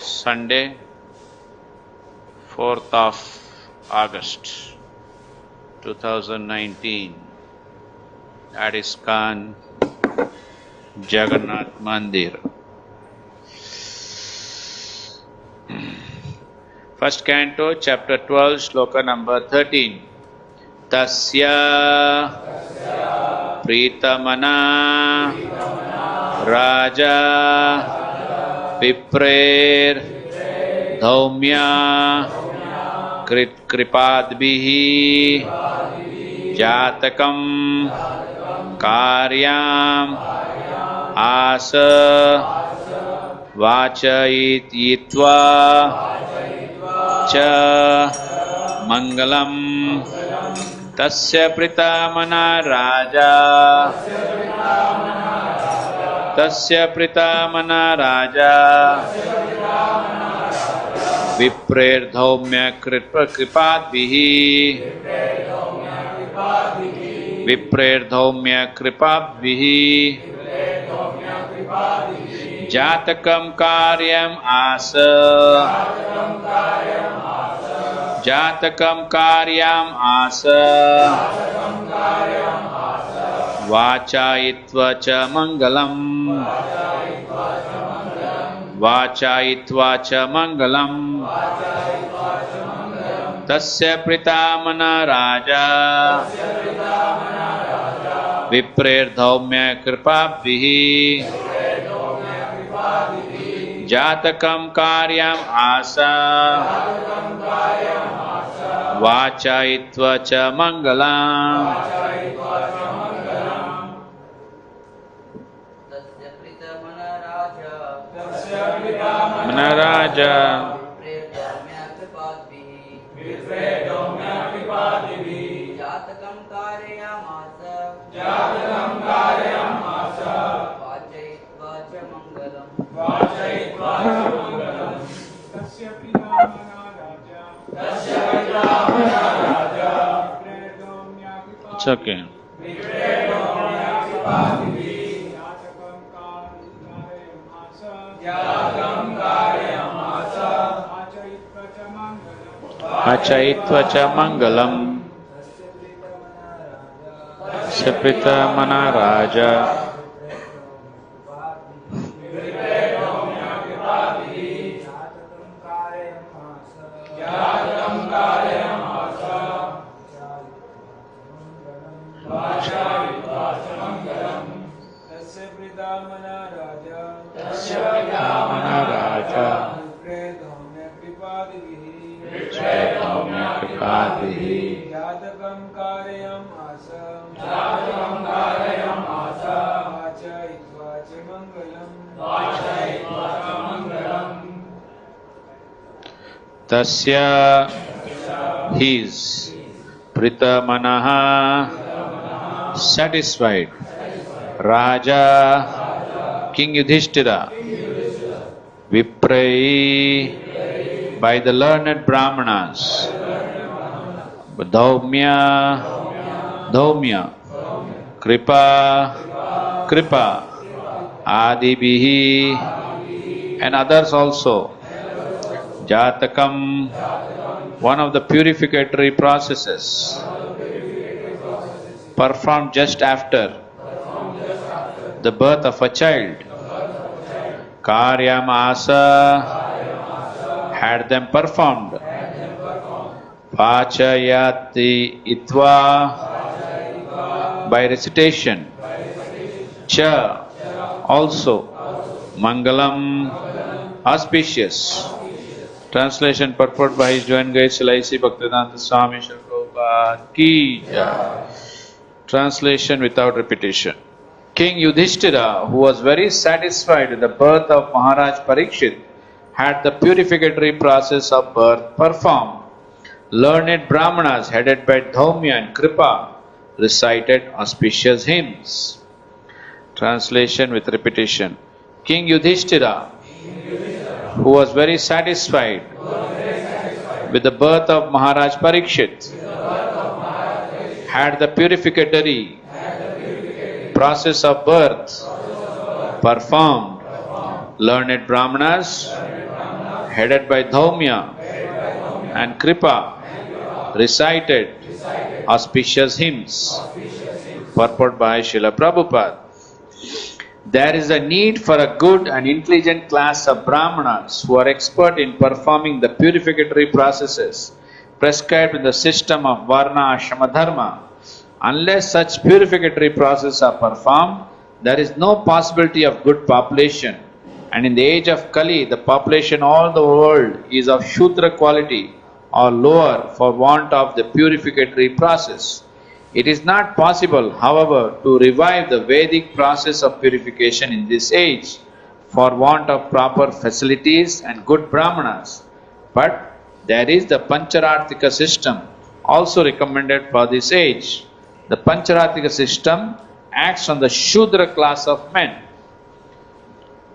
Sunday, 4th of August 2019 at ISKCON Jagannath Mandir. First canto, chapter 12, shloka number 13. Tasya Pritamana Raja Viprer Dhaumya Kripadbihi Jatakam Karyam Asa Vachayitva Cha Mangalam Tasya Pritamana Raja Tasya Pritamana Raja Viprer Dhaumya Kripadbihi Viprer Dhaumya Kripadbihi Jatakam Karyam Asa Jatakam Karyam Asa Vachayitva Cha Mangalam Vachayitva Cha Mangalam Tasya Pritamana Raja Viprer Dhaumya Kripabhihi Jatakam Karyam Asa Vachayitva Cha Mangalam Manaraja Jatakam Karyamasa Vachayitva Cha Mangalam Tasya Pitamana Raja It's okay. Vachayitva Cha Mangalam Saprita Manaraja Jatakam Karyam Asa Vachayitva Cha Mangalam Tasya his Pritamanaha satisfied Raja King Yudhishthira Viprai by the learned Brahmanas Dhaumya Kripa Adibihi and others also Jatakam, one of the purificatory processes performed just after the birth of a child. Karyam Asa had them performed. Vachayati Itva by recitation. Cha also. Mangalam auspicious. Translation purport by His Divine Grace L.I.C. Bhaktivedanta Swami Srila Prabhupada Ki Jai. Translation without repetition. King Yudhishthira, who was very satisfied with the birth of Maharaj Parikshit, had the purificatory process of birth performed. Learned Brahmanas headed by Dhaumya and Kripa recited auspicious hymns. Translation with repetition. King Yudhishthira, who was very satisfied with the birth of Maharaj Parikshit, had the purificatory process of birth performed. Learned Brahmanas headed by Dhaumya and Kripa, recited auspicious hymns. Purport by Srila Prabhupada. There is a need for a good and intelligent class of Brahmanas who are expert in performing the purificatory processes prescribed in the system of Varna Ashrama Dharma. Unless such purificatory processes are performed, there is no possibility of good population. And in the age of Kali, the population all the world is of Shudra quality or lower for want of the purificatory process. It is not possible, however, to revive the Vedic process of purification in this age for want of proper facilities and good brahmanas. But there is the Panchararthika system also recommended for this age. The Panchararthika system acts on the Shudra class of men.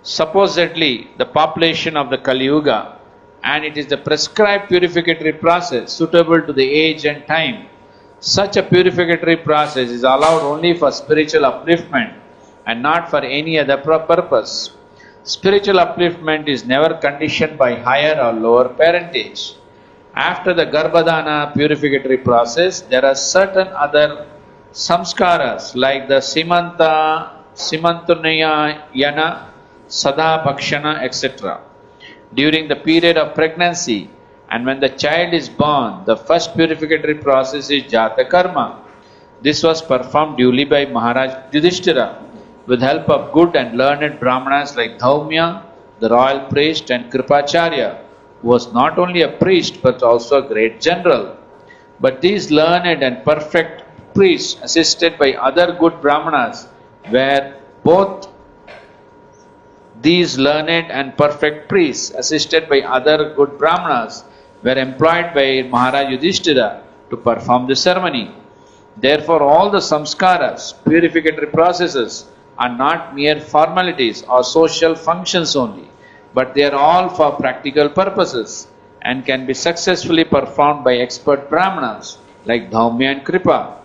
Supposedly, the population of the Kali Yuga, and it is the prescribed purificatory process suitable to the age and time. Such a purificatory process is allowed only for spiritual upliftment and not for any other purpose. Spiritual upliftment is never conditioned by higher or lower parentage. After the Garbhadana purificatory process, there are certain other samskaras like the Simantunayana, Sada Bhakshana, etc. During the period of pregnancy, and when the child is born, the first purificatory process is Jata Karma. This was performed duly by Maharaj Yudhishthira with help of good and learned Brahmanas like Dhaumya, the royal priest, and Kripacharya, who was not only a priest but also a great general. But these learned and perfect priests, assisted by other good Brahmanas, were both these learned and perfect priests, assisted by other good Brahmanas, were employed by Maharaj Yudhishthira to perform the ceremony. Therefore, all the samskaras, purificatory processes, are not mere formalities or social functions only, but they are all for practical purposes and can be successfully performed by expert Brahmanas like Dhaumya and Kripa.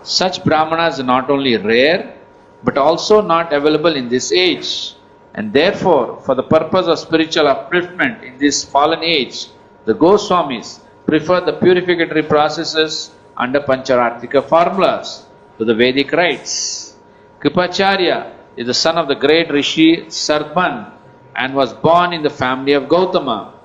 Such Brahmanas are not only rare, but also not available in this age. And therefore, for the purpose of spiritual upliftment in this fallen age, the Goswamis prefer the purificatory processes under Panchararthika formulas to the Vedic rites. Kripacharya is the son of the great Rishi Sarban and was born in the family of Gautama.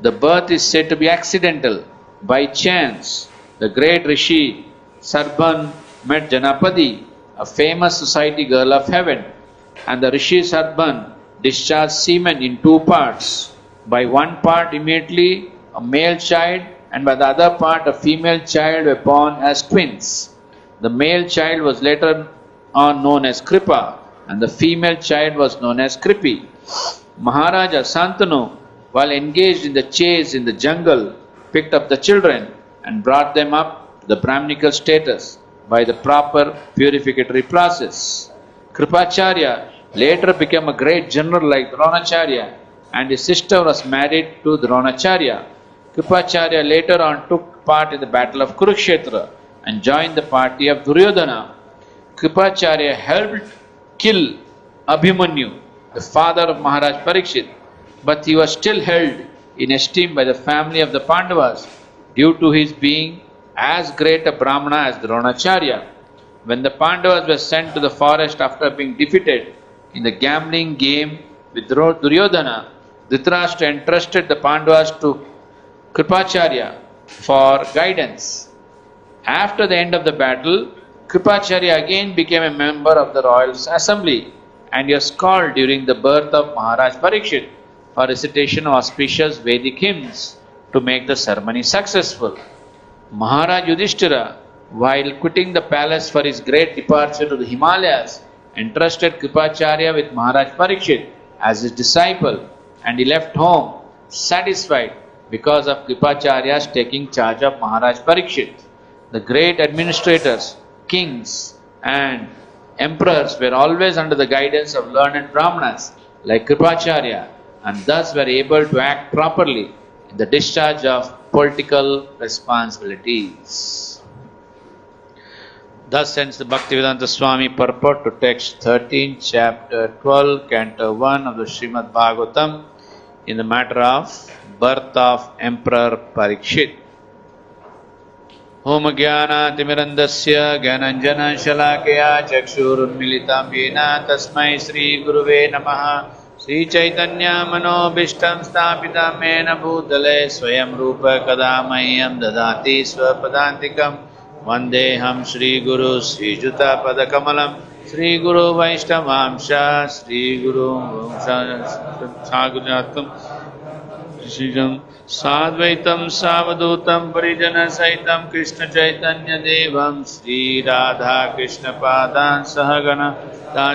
The birth is said to be accidental, by chance. The great Rishi Sarban met Janapadi, a famous society girl of heaven, and the Rishi Sarban discharged semen in two parts. By one part immediately a male child, and by the other part a female child were born as twins. The male child was later on known as Kripa, and the female child was known as Kripi. Maharaja Santanu, while engaged in the chase in the jungle, picked up the children and brought them up to the Brahminical status by the proper purificatory process. Kripacharya later became a great general like Dronacharya, and his sister was married to Dronacharya. Kripacharya later on took part in the battle of Kurukshetra and joined the party of Duryodhana. Kripacharya helped kill Abhimanyu, the father of Maharaj Parikshit, but he was still held in esteem by the family of the Pandavas due to his being as great a Brahmana as Dronacharya. When the Pandavas were sent to the forest after being defeated in the gambling game with Duryodhana, Dhritarashtra entrusted the Pandavas to Kripacharya for guidance. After the end of the battle, Kripacharya again became a member of the royal assembly, and he was called during the birth of Maharaj Parikshit for recitation of auspicious Vedic hymns to make the ceremony successful. Maharaj Yudhishthira, while quitting the palace for his great departure to the Himalayas, entrusted Kripacharya with Maharaj Parikshit as his disciple, and he left home satisfied because of Kripacharya's taking charge of Maharaj Parikshit. The great administrators, kings, and emperors were always under the guidance of learned Brahmanas like Kripacharya, and thus were able to act properly in the discharge of political responsibilities. Thus ends the Bhaktivedanta Swami purport to text 13, chapter 12, canto 1 of the Srimad Bhagavatam, in the matter of birth of Emperor Parikshit. Om Jnana Timirandasya Jnananjana Shalakaya Chakshurunmilitam Yena Tasmai Sri Guruve Namaha Sri Chaitanya Manobishtam Stapitam Mena Bhutale Swayam Rupa Kadamayam Dadati Swapadantikam Vandeham Sri Guru Sri Juta Padakamalam Sri Guru Vaishnavamsha Sri Guru Saguratam Shijam Sadvaitam Savadutam Parijana Saitam Krishna Chaitanya Devam Sri Radha Krishna Padan Sahagana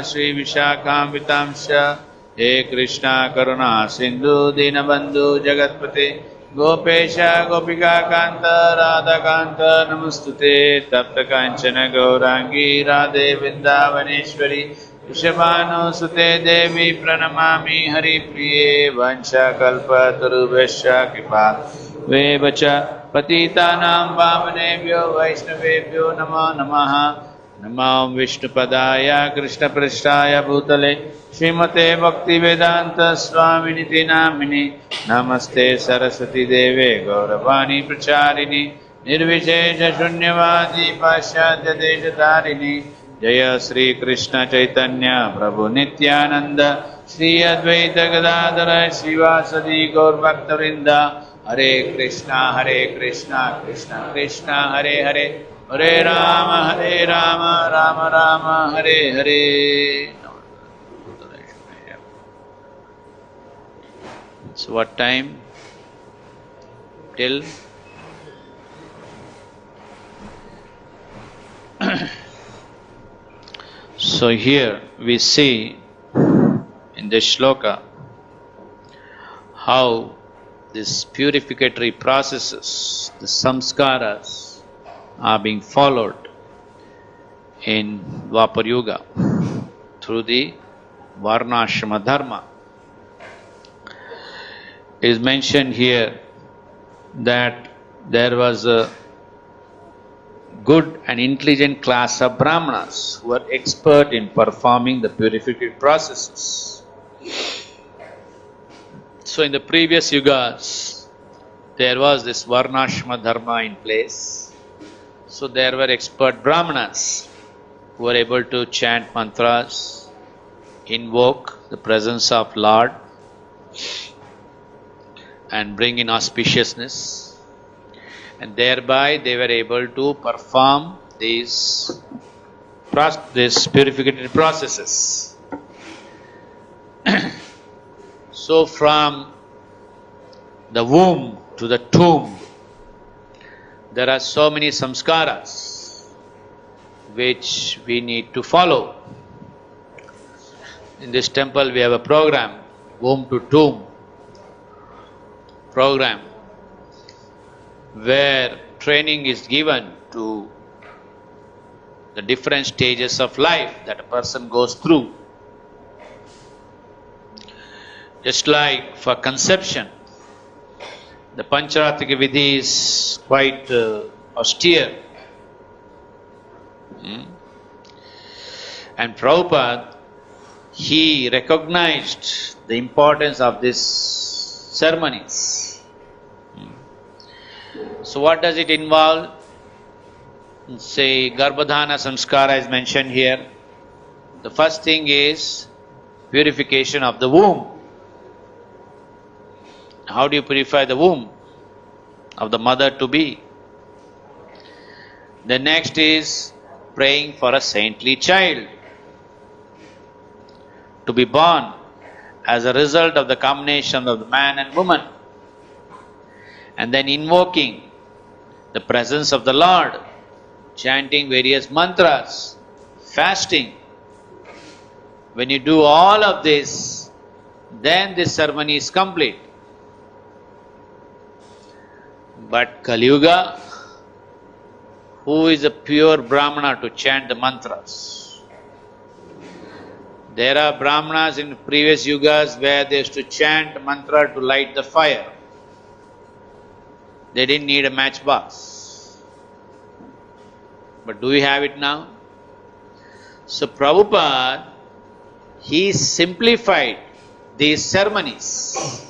Shri Vishakhamvitamsha He Krishna Karuna Sindhu Dinabandhu Jagatpate Gopesha Gopika Kanta Radha Kanta Namastute Tapta Kanchana Gaurangi Radhe Vrindavaneshwari Vrishabhanu Sute Devi Pranamami Hari Priye Vansha Kalpa Tarubhasya Kripa Vevacha Patitanam Pavanebhyo Vaishnavebhyo Namo Namaha Namo Vishnupadaya Krishna Prasthaya Bhutale Srimate Bhakti Vedanta Swaminiti Namini Namaste Saraswati Deve Gauravani Pracharini Nirvishesha Shunyavadi Pasyadya Deshatarini Jaya Sri Krishna Chaitanya Prabhu Nityananda Sri Advaita Gadadhara Srivasadi Gaur Bhaktarinda Hare Krishna Krishna Krishna Hare Hare Hare Rama Rama Rama Hare Hare. So what time? Till so here we see in this shloka how these purificatory processes, the samskaras, are being followed in Dwapar Yuga through the Varnashrama Dharma. It is mentioned here that there was a good and intelligent class of Brahmanas who were expert in performing the purificatory processes. So in the previous yugas, there was this Varnashrama Dharma in place. So there were expert Brahmanas who were able to chant mantras, invoke the presence of Lord, and bring in auspiciousness. And thereby they were able to perform these purificatory processes. So from the womb to the tomb, there are so many samskaras which we need to follow. In this temple we have a program, womb to tomb program, where training is given to the different stages of life that a person goes through. Just like for conception, the Pancharatrika Vidhi is quite austere. And Prabhupada, he recognized the importance of these ceremonies. So what does it involve? Say Garbhadhana Samskara is mentioned here. The first thing is purification of the womb. How do you purify the womb of the mother to be? The next is praying for a saintly child to be born as a result of the combination of the man and woman. And then invoking the presence of the Lord, chanting various mantras, fasting. When you do all of this, then this ceremony is complete. But Kali Yuga, who is a pure Brahmana to chant the mantras? There are Brahmanas in previous yugas where they used to chant mantra to light the fire. They didn't need a matchbox. But do we have it now? So Prabhupada, he simplified these ceremonies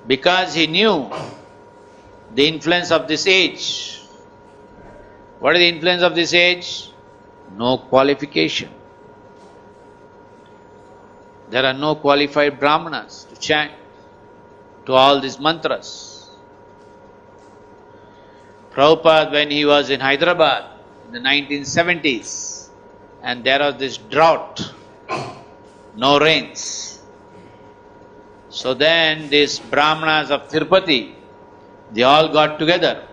because he knew the influence of this age. What is the influence of this age? No qualification. There are no qualified brahmanas to chant to all these mantras. Prabhupada, when he was in Hyderabad in the 1970s, and there was this drought, no rains. So then these brahmanas of Tirupati, they all got together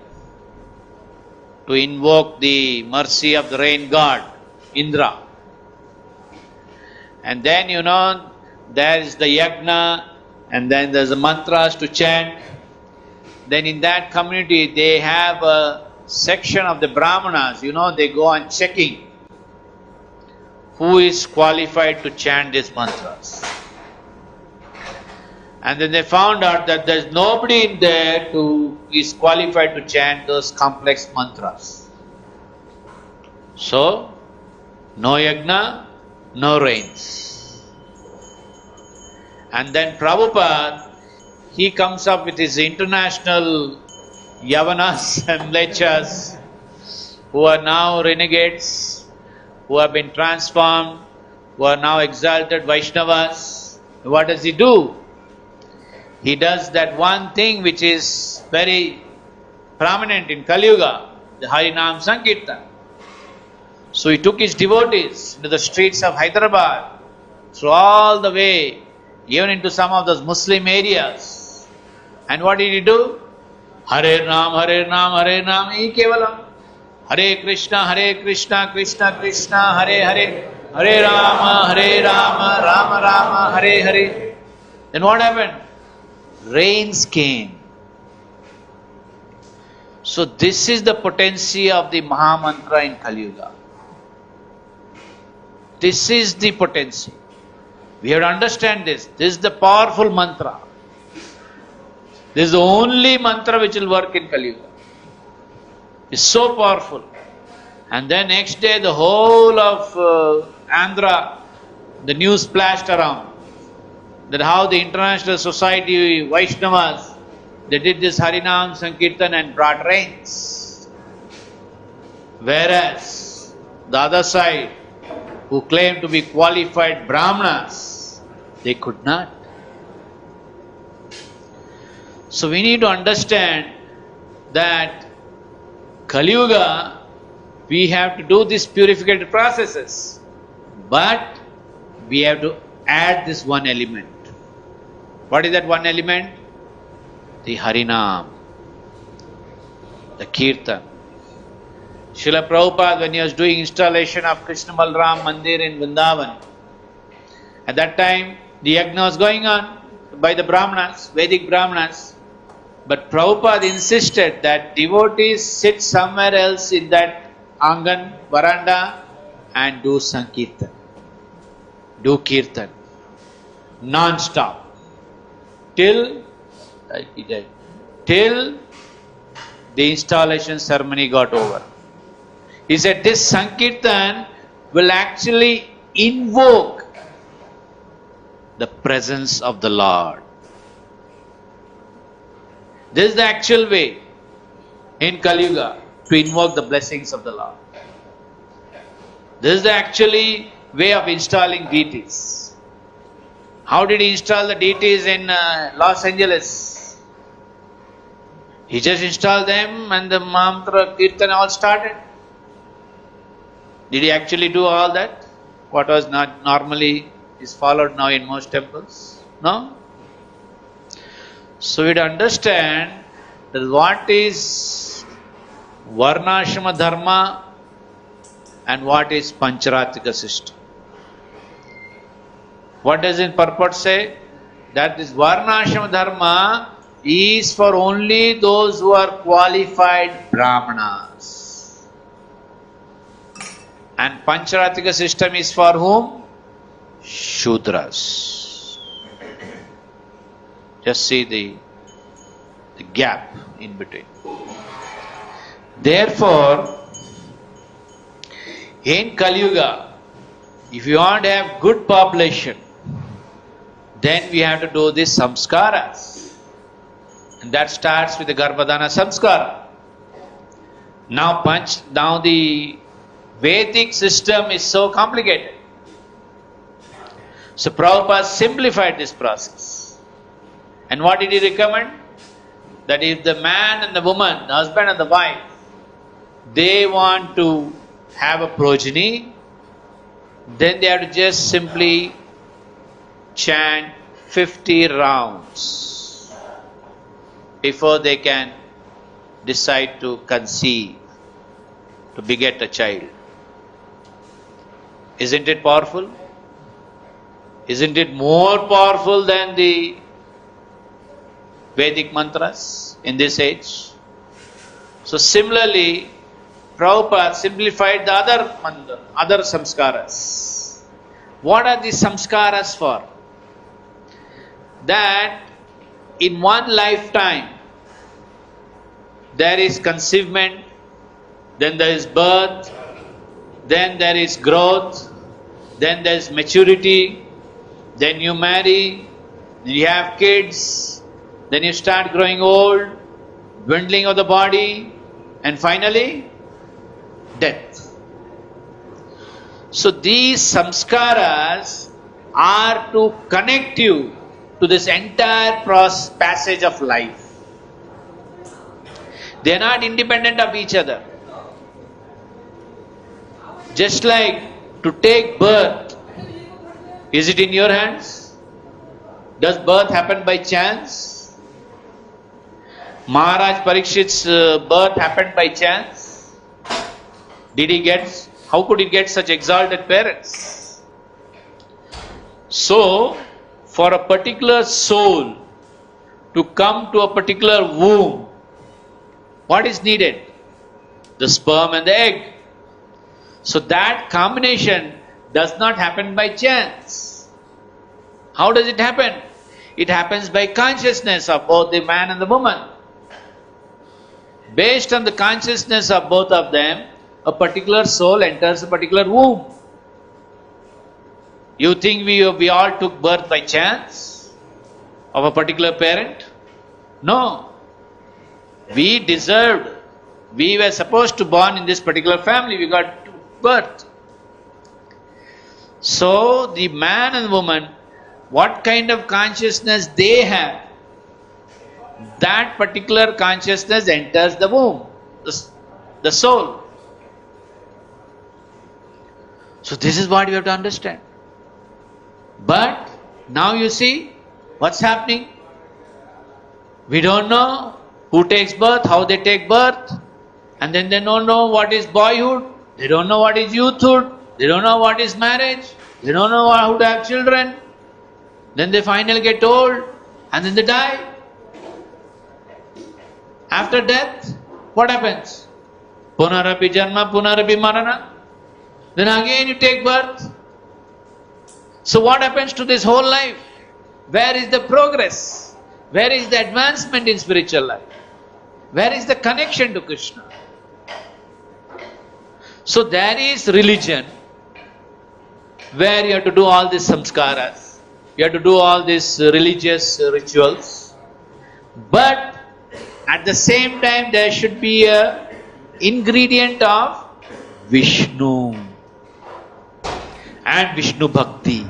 to invoke the mercy of the rain god, Indra. And then there is the yajna, and then there's the mantras to chant. Then in that community they have a section of the brahmanas, they go on checking who is qualified to chant these mantras. And then they found out that there's nobody in there who is qualified to chant those complex mantras. So, no yajna, no rains. And then Prabhupada, he comes up with his international Yavanas and Lechas, who are now renegades, who have been transformed, who are now exalted Vaishnavas. What does he do? He does that one thing which is very prominent in Kali Yuga, the Harinam Sankirtan. So he took his devotees into the streets of Hyderabad, through all the way, even into some of those Muslim areas. And what did he do? Hare Ram, Hare Ram, Hare Ram, Kevalam. Hare Krishna, Krishna Krishna, Hare Hare. Hare Rama, Rama Rama, Hare Hare. Then what happened? Rains came. So this is the potency of the Mahamantra in Kali Yuga. This is the potency. We have to understand this. This is the powerful mantra. This is the only mantra which will work in Kali Yuga. It's so powerful. And then next day the whole of Andhra, the news splashed around that how the International Society Vaishnavas, they did this Harinam Sankirtan and brought rains. Whereas the other side, who claimed to be qualified Brahmanas, they could not. So we need to understand that Kali Yuga, we have to do these purificated processes, but we have to add this one element. What is that one element? The Harinam, the Kirtan. Srila Prabhupada, when he was doing installation of Krishna Balram Mandir in Vrindavan, at that time the yajna was going on by the Brahmanas, Vedic Brahmanas. But Prabhupada insisted that devotees sit somewhere else in that Angan, veranda, and do Sankirtan, do Kirtan, non-stop, till the installation ceremony got over. He said this Sankirtan will actually invoke the presence of the Lord. This is the actual way in Kali Yuga to invoke the blessings of the Lord. This is the actually way of installing deities. How did he install the deities in Los Angeles? He just installed them and the mantra Kirtan all started. Did he actually do all that? What was not normally is followed now in most temples? No? So we understand that what is Varnashrama Dharma and what is Pancharatika system. What does it purport say? That this Varnashrama Dharma is for only those who are qualified Brahmanas. And Pancharatika system is for whom? Shudras. Just see the gap in between. Therefore, in Kali Yuga, if you want to have good population, then we have to do these samskaras. And that starts with the Garbhadana Samskara. Now the Vedic system is so complicated. So Prabhupada simplified this process. And what did he recommend? That if the man and the woman, the husband and the wife, they want to have a progeny, then they have to just simply chant 50 rounds before they can decide to conceive, to beget a child. Isn't it powerful? Isn't it more powerful than the Vedic mantras in this age? So similarly, Prabhupada simplified the other samskaras. What are these samskaras for? That in one lifetime there is conceivement, then there is birth, then there is growth, then there is maturity, then you marry, then you have kids, then you start growing old, dwindling of the body, and finally death. So these samskaras are to connect you to this entire passage of life. They are not independent of each other. Just like to take birth, is it in your hands? Does birth happen by chance? Maharaj Parikshit's birth happened by chance? How could he get such exalted parents? So, for a particular soul to come to a particular womb, what is needed? The sperm and the egg. So that combination does not happen by chance. How does it happen? It happens by consciousness of both the man and the woman. Based on the consciousness of both of them, a particular soul enters a particular womb. You think we all took birth by chance of a particular parent? No. We deserved. We were supposed to born in this particular family. We got birth. So the man and woman, what kind of consciousness they have, that particular consciousness enters the womb, the soul. So this is what you have to understand. But now you see what's happening. We don't know who takes birth, how they take birth, and then they don't know what is boyhood, they don't know what is youthhood, they don't know what is marriage, they don't know how to have children. Then they finally get old and then they die. After death, what happens? Punarapi janma, punarapi marana. Then again you take birth. So what happens to this whole life? Where is the progress? Where is the advancement in spiritual life? Where is the connection to Krishna? So there is religion where you have to do all these samskaras. You have to do all these religious rituals. But at the same time there should be an ingredient of Vishnu and Vishnu Bhakti.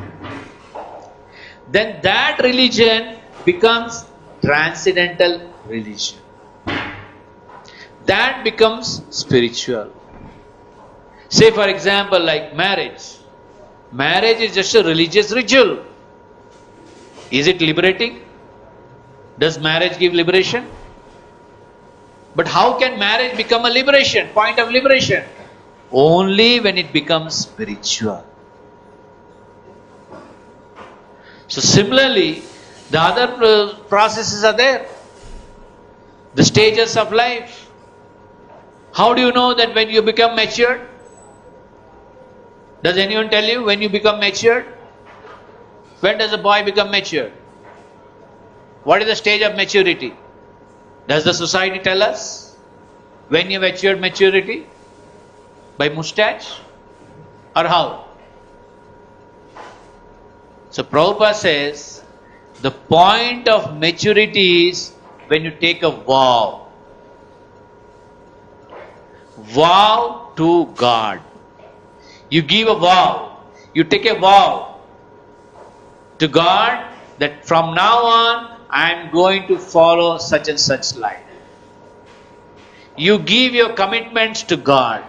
Then that religion becomes transcendental religion. That becomes spiritual. Say for example like marriage. Marriage is just a religious ritual. Is it liberating? Does marriage give liberation? But how can marriage become a liberation, point of liberation? Only when it becomes spiritual. So similarly, the other processes are there. The stages of life. How do you know that when you become matured? Does anyone tell you when you become matured? When does a boy become matured? What is the stage of maturity? Does the society tell us when you achieved maturity? By mustache? Or how? So Prabhupada says, the point of maturity is when you take a vow. Vow to God. You give a vow. You take a vow to God that from now on I am going to follow such and such life. You give your commitments to God.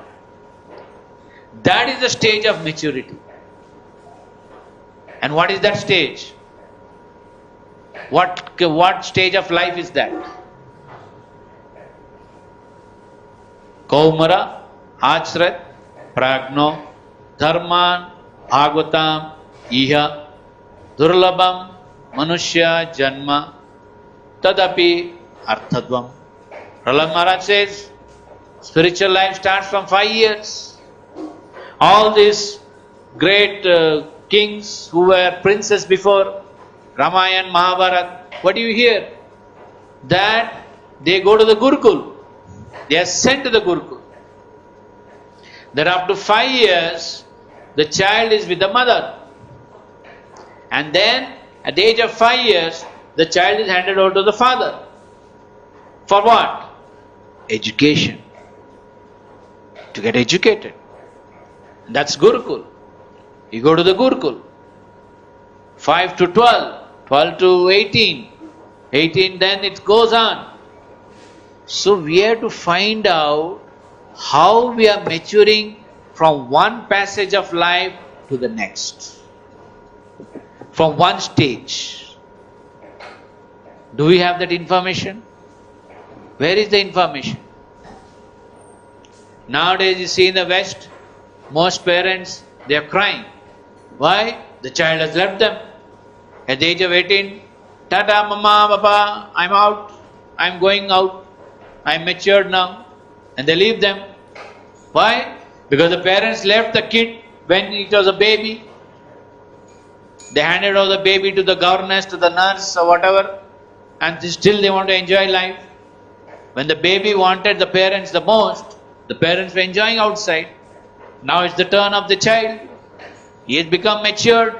That is the stage of maturity. And what is that stage? What stage of life is that? Kaumara, Achrat, Pragno, Dharman, Bhagavatam, Iha, Durlabham, Manushya, Janma, Tadapi, Arthadvam. Prahlad Maharaj says, spiritual life starts from 5 years. All these great kings who were princes before, Ramayana, Mahabharata, what do you hear? That they go to the Gurukul. They are sent to the Gurukul. That up to 5 years, the child is with the mother. And then, at the age of 5 years, the child is handed over to the father. For what? Education. To get educated. That's Gurukul. You go to the Gurukul. 5 to 12, 12 to 18, 18 then it goes on. So we have to find out how we are maturing from one passage of life to the next. From one stage. Do we have that information? Where is the information? Nowadays you see in the West, most parents, they are crying. Why? The child has left them. At the age of 18, Tata, Mama, Papa, I'm out. I'm going out. I'm matured now. And they leave them. Why? Because the parents left the kid when it was a baby. They handed over the baby to the governess, to the nurse or whatever. And still they want to enjoy life. When the baby wanted the parents the most, the parents were enjoying outside. Now it's the turn of the child. He has become matured.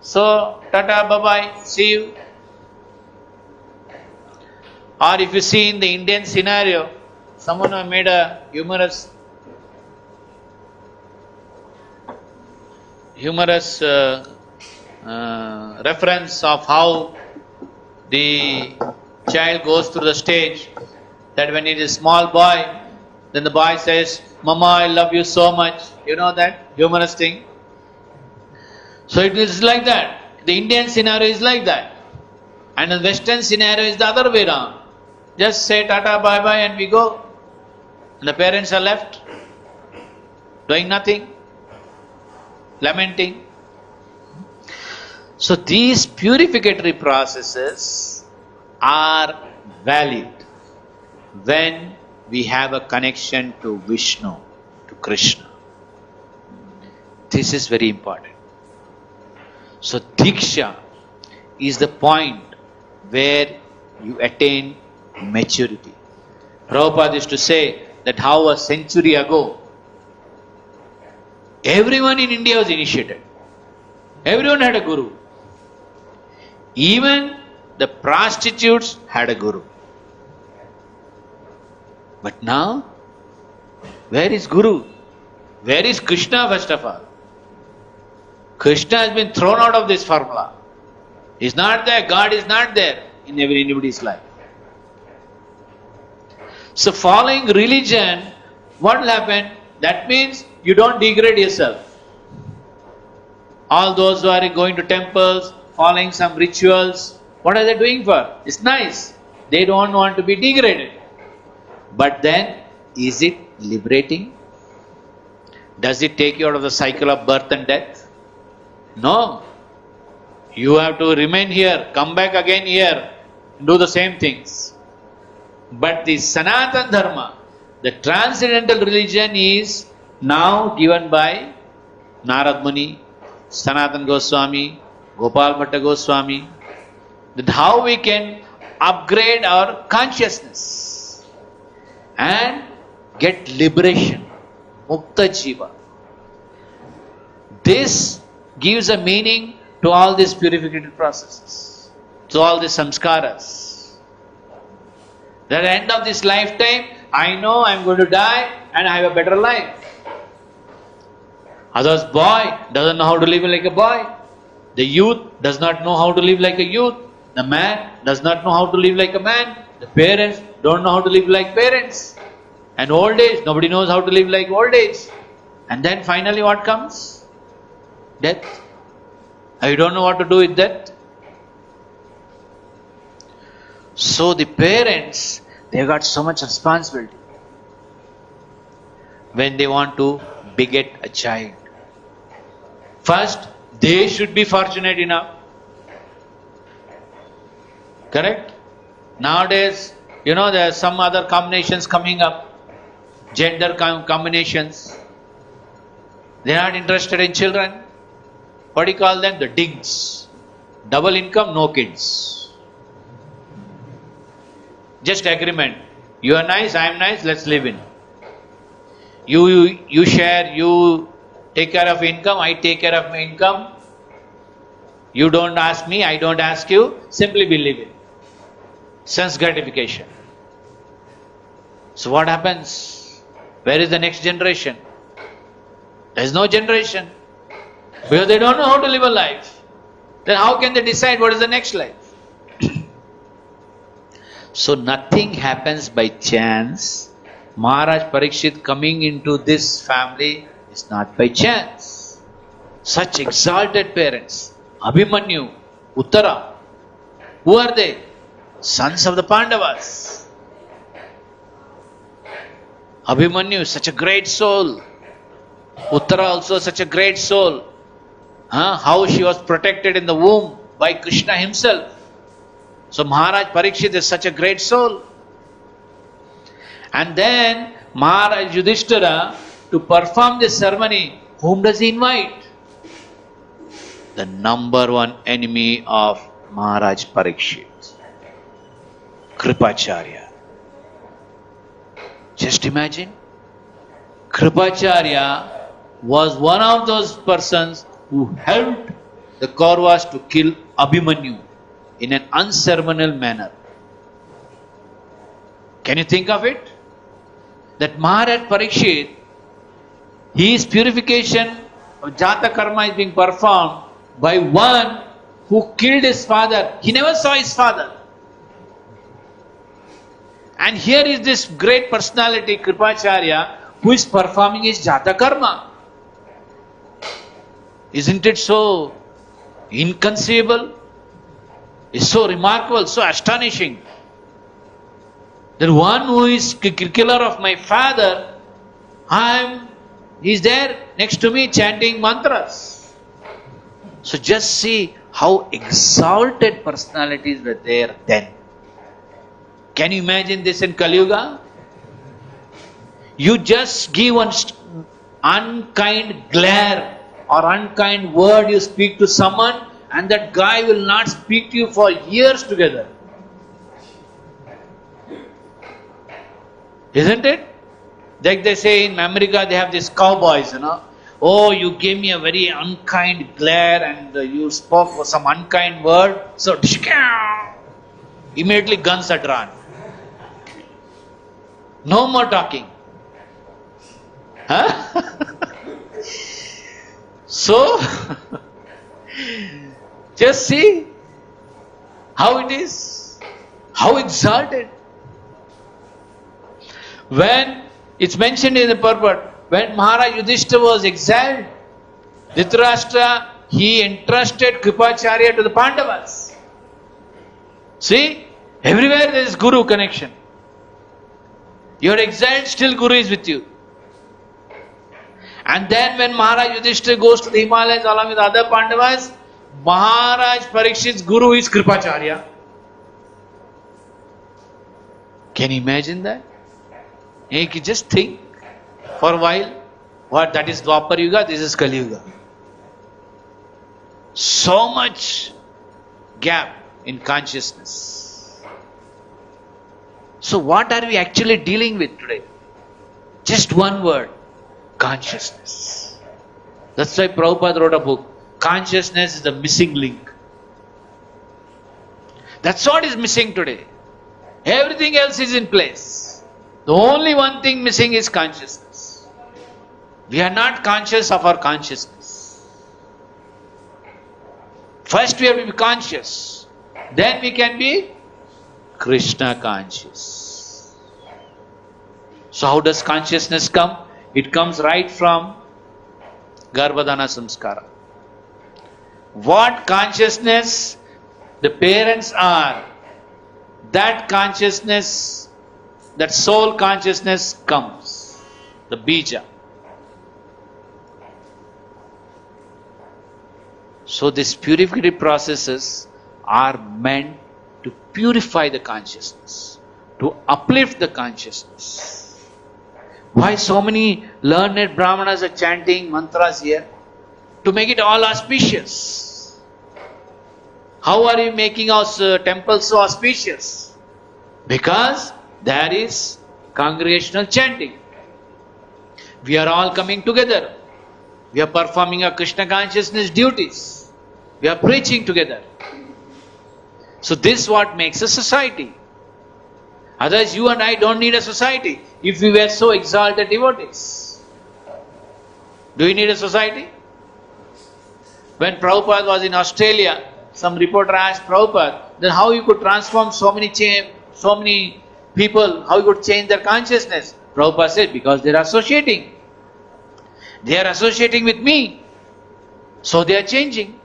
So, tata, bye-bye, see you. Or if you see in the Indian scenario, someone who made a humorous reference of how the child goes through the stage, that when he is a small boy, then the boy says, Mama, I love you so much. You know that humorous thing? So it is like that. The Indian scenario is like that. And the Western scenario is the other way around. Just say tata, bye bye and we go. And the parents are left doing nothing, lamenting. So these purificatory processes are valid when we have a connection to Vishnu, to Krishna. This is very important. So Diksha is the point where you attain maturity. Prabhupada used to say that how a century ago, everyone in India was initiated. Everyone had a guru. Even the prostitutes had a guru. But now, where is guru? Where is Krishna first of all? Krishna has been thrown out of this formula. He's not there. God is not there in anybody's life. So following religion, what will happen? That means you don't degrade yourself. All those who are going to temples, following some rituals, what are they doing for? It's nice. They don't want to be degraded. But then, is it liberating? Does it take you out of the cycle of birth and death? No. You have to remain here, come back again here, do the same things. But the Sanatana Dharma, the transcendental religion, is now given by Narad Muni, Sanatana Goswami, Gopal Bhatta Goswami, that how we can upgrade our consciousness and get liberation, Mukta Jiva. This gives a meaning to all these purificated processes, to all these samskaras. At the end of this lifetime, I know I'm going to die and I have a better life. Others boy doesn't know how to live like a boy. The youth does not know how to live like a youth. The man does not know how to live like a man. The parents don't know how to live like parents. And old age, nobody knows how to live like old age. And then finally what comes? Death. And you don't know what to do with that. So the parents, they got so much responsibility when they want to beget a child. First, they should be fortunate enough. Correct? Nowadays, there are some other combinations coming up. Gender combinations. They are not interested in children. What do you call them? The DIGs. Double income, no kids. Just agreement. You are nice, I am nice, let's live in. You share, you take care of income, I take care of my income. You don't ask me, I don't ask you. Simply we live in. Sense gratification. So what happens? Where is the next generation? There is no generation. Because they don't know how to live a life. Then how can they decide what is the next life? So nothing happens by chance. Maharaj Parikshit coming into this family is not by chance. Such exalted parents. Abhimanyu, Uttara. Who are they? Sons of the Pandavas. Abhimanyu, such a great soul. Uttara also such a great soul. How she was protected in the womb by Krishna himself. So Maharaj Parikshit is such a great soul. And then Maharaj Yudhishthira, to perform this ceremony, whom does he invite? The number one enemy of Maharaj Parikshit, Kripacharya. Just imagine. Kripacharya was one of those persons who helped the Kauravas to kill Abhimanyu in an unceremonial manner. Can you think of it? That Maharaj Parikshit, his purification of Jata Karma is being performed by one who killed his father. He never saw his father. And here is this great personality, Kripacharya, who is performing his Jata Karma. Isn't it so inconceivable? It's so remarkable, so astonishing. That one who is killer of my father, he's there next to me chanting mantras. So just see how exalted personalities were there then. Can you imagine this in Kali Yuga? You just give one unkind glare or unkind word you speak to someone, and that guy will not speak to you for years together. Isn't it? Like they say in America, they have these cowboys, Oh, you gave me a very unkind glare and you spoke some unkind word. So, immediately guns are drawn. No more talking. So, just see how it is. How exalted. When it's mentioned in the purport, when Maharaj Yudhishthira was exiled, Dhritarashtra, he entrusted Kripacharya to the Pandavas. See, everywhere there is Guru connection. You are exiled, still Guru is with you. And then when Maharaj Yudhishthira goes to the Himalayas along with other Pandavas, Maharaj Parikshit's Guru is Kripacharya. Can you imagine that? You can just think for a while. What? That is Dwapar Yuga, this is Kali Yuga. So much gap in consciousness. So what are we actually dealing with today? Just one word. Consciousness. That's why Prabhupada wrote a book. Consciousness is the missing link. That's what is missing today. Everything else is in place. The only one thing missing is consciousness. We are not conscious of our consciousness. First we have to be conscious. Then we can be Krishna conscious. So how does consciousness come? It comes right from Garbhadana Samskara. What consciousness the parents are, that consciousness, that soul consciousness comes. The bija. So these purificative processes are meant to purify the consciousness, to uplift the consciousness. Why so many learned Brahmanas are chanting mantras here? To make it all auspicious. How are you making our temples so auspicious? Because there is congregational chanting. We are all coming together. We are performing our Krishna consciousness duties. We are preaching together. So this is what makes a society. Otherwise you and I don't need a society if we were so exalted devotees. Do we need a society? When Prabhupada was in Australia, some reporter asked Prabhupada, then how you could transform so many people, how you could change their consciousness? Prabhupada said, because they are associating. They are associating with me. So they are changing.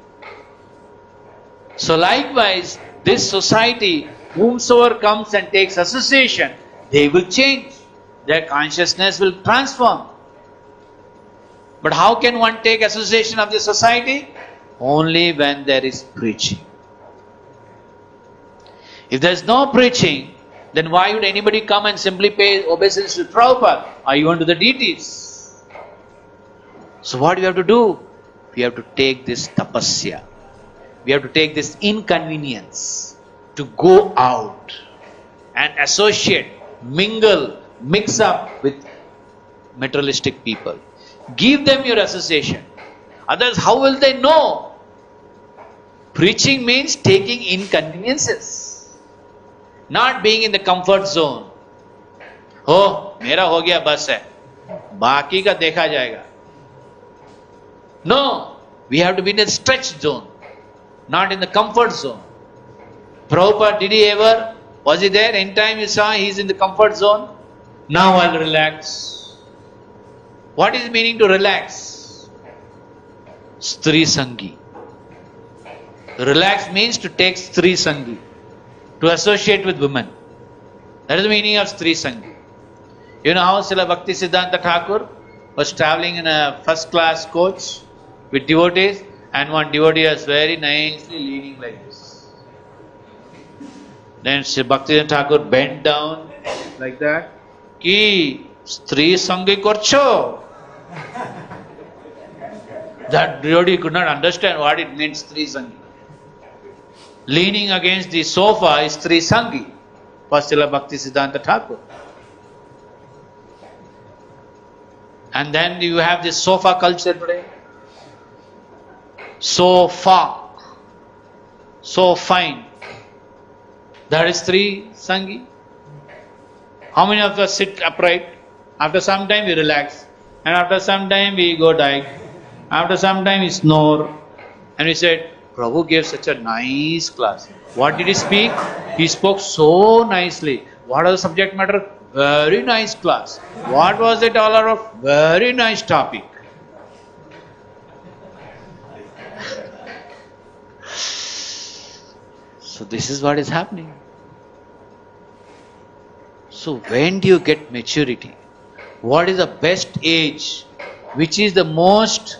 So likewise, this society, whomsoever comes and takes association, they will change. Their consciousness will transform. But how can one take association of the society? Only when there is preaching. If there is no preaching, then why would anybody come and simply pay obeisance to Prabhupada or even to the deities? So what do we have to do? We have to take this tapasya. We have to take this inconvenience to go out and associate, mingle, mix up with materialistic people. Give them your association. Otherwise, how will they know? Preaching means taking inconveniences, not being in the comfort zone. Oh, मेरा हो गया बस है, बाकी का देखा जाएगा. No, we have to be in a stretched zone, not in the comfort zone. Prabhupada, did he ever? Was he there? Anytime you saw he is in the comfort zone? Now I'll relax. What is meaning to relax? Stri Sangi. Relax means to take Stri Sangi, to associate with women. That is the meaning of Stri Sangi. You know how Srila Bhakti Siddhanta Thakur was traveling in a first class coach with devotees, and one devotee was very nicely leaning like this. Then Sri Bhakti Siddhanta Thakur bent down like that. Ki Stri Sangi korcho. That devotee could not understand what it means, Stri Sangi. Leaning against the sofa is Stri Sangi for Srila Bhakti Siddhanta Thakur. And then you have this sofa culture today. Sofa. So fine. That is Stri Sangi. How many of us sit upright? After some time we relax. And after some time we go die. After some time we snore. And we said, Prabhu gave such a nice class. What did he speak? He spoke so nicely. What was the subject matter? Very nice class. What was it all of? Very nice topic. So this is what is happening. So when do you get maturity? What is the best age? Which is the most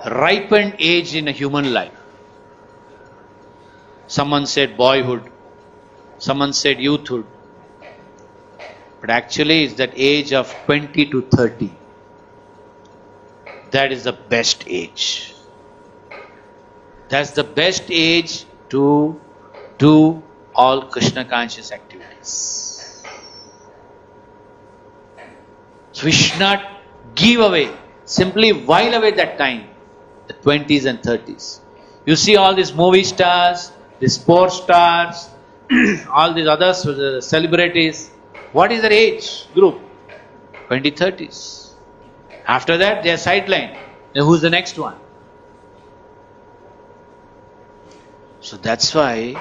ripened age in a human life? Someone said boyhood. Someone said youthhood. But actually it's that age of 20 to 30. That is the best age. That's the best age to do all Krishna conscious activities. So we should not give away, simply while away that time, the 20s and 30s. You see all these movie stars, the sports stars, all these other celebrities, what is their age group? 20, 30s. After that, they are sidelined. Then who's the next one? So that's why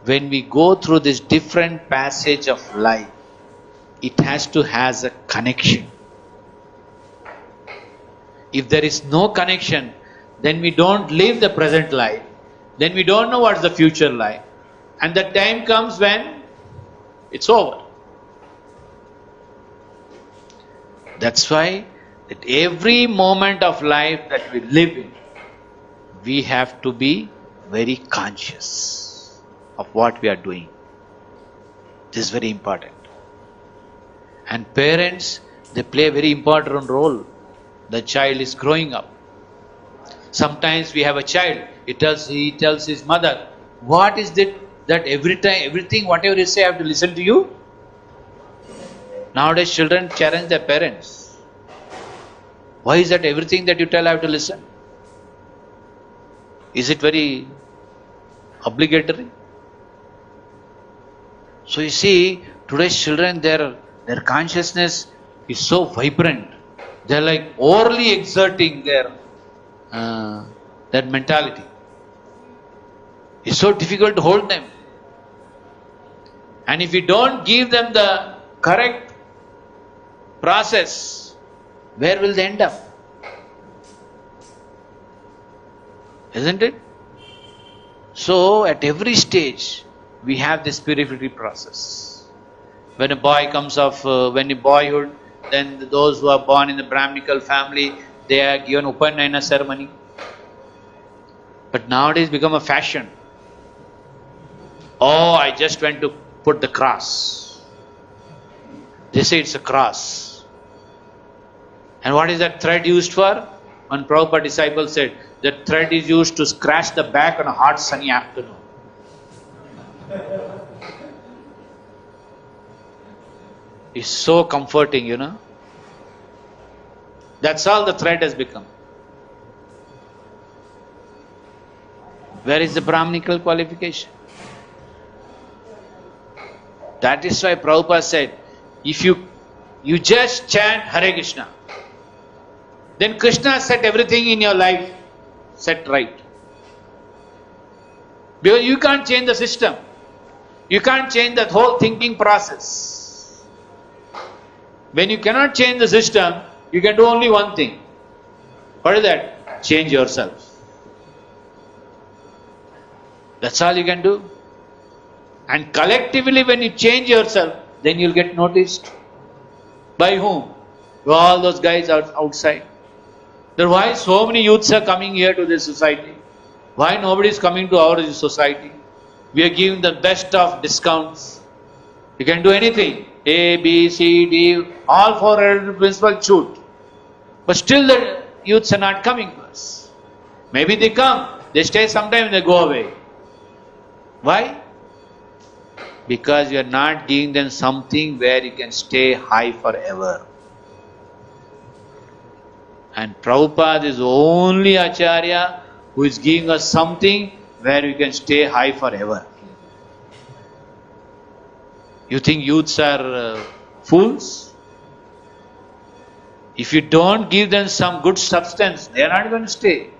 when we go through this different passage of life, it has to has a connection. If there is no connection, then we don't live the present life. Then we don't know what's the future life. And the time comes when it's over. That's why at every moment of life that we live in, we have to be very conscious of what we are doing. This is very important. And parents, they play a very important role. The child is growing up. Sometimes we have a child, he tells his mother, what is it that everything, whatever you say, I have to listen to you? Nowadays children challenge their parents. Why is that everything that you tell I have to listen? Is it very obligatory? So you see, today's children, their consciousness is so vibrant. They're like overly exerting their mentality. It's so difficult to hold them. And if you don't give them the correct process, where will they end up? Isn't it? So at every stage, we have this purification process. When a boy comes of, when in boyhood, then those who are born in the Brahminical family, they are given Upanayana ceremony. But nowadays become a fashion. Oh, I just went to put the cross. They say it's a cross. And what is that thread used for? One Prabhupada disciple said, that thread is used to scratch the back on a hot sunny afternoon. It's so comforting, you know. That's all the thread has become. Where is the Brahminical qualification? That is why Prabhupada said, if you just chant Hare Krishna, then Krishna set everything in your life set right. Because you can't change the system. You can't change that whole thinking process. When you cannot change the system, you can do only one thing. What is that? Change yourself. That's all you can do. And collectively when you change yourself, then you'll get noticed. By whom? All those guys are outside. Then why so many youths are coming here to this society? Why nobody is coming to our society? We are giving the best of discounts. You can do anything. A, B, C, D, all four principles shoot. But still the youths are not coming to us. Maybe they come, they stay sometime and they go away. Why? Because you are not giving them something where you can stay high forever. And Prabhupada is the only Acharya who is giving us something where we can stay high forever. You think youths are fools? If you don't give them some good substance, they are not going to stay.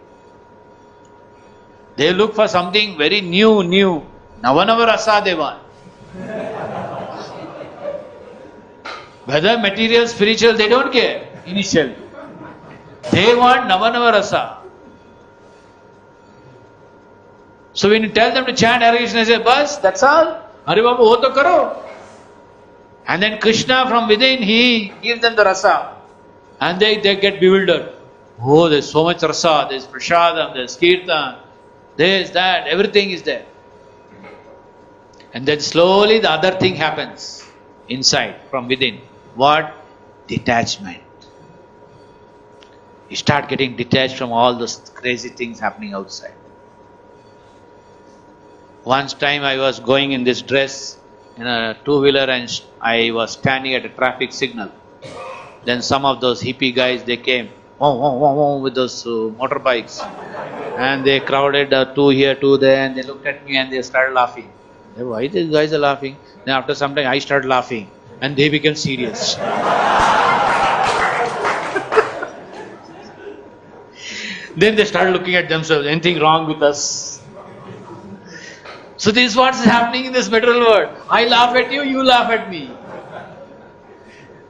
They look for something very new. Navanava rasa they want. Whether material, spiritual, they don't care initially. They want Navanava rasa. So when you tell them to chant Hare Krishna, they say, bas, that's all. Hare Babu, ho to karo. And then Krishna from within, he gives them the rasa. And they get bewildered. Oh, there's so much rasa, there's prasadam, there's kirtan, there's that, everything is there. And then slowly the other thing happens inside, from within. What? Detachment. You start getting detached from all those crazy things happening outside. Once time I was going in this dress in a two-wheeler and I was standing at a traffic signal. Then some of those hippie guys, they came with those motorbikes. And they crowded two here, two there, and they looked at me and they started laughing. Why these guys are laughing? Then after some time I start laughing and they become serious. Then they start looking at themselves, anything wrong with us? So this is what's happening in this material world. I laugh at you, you laugh at me.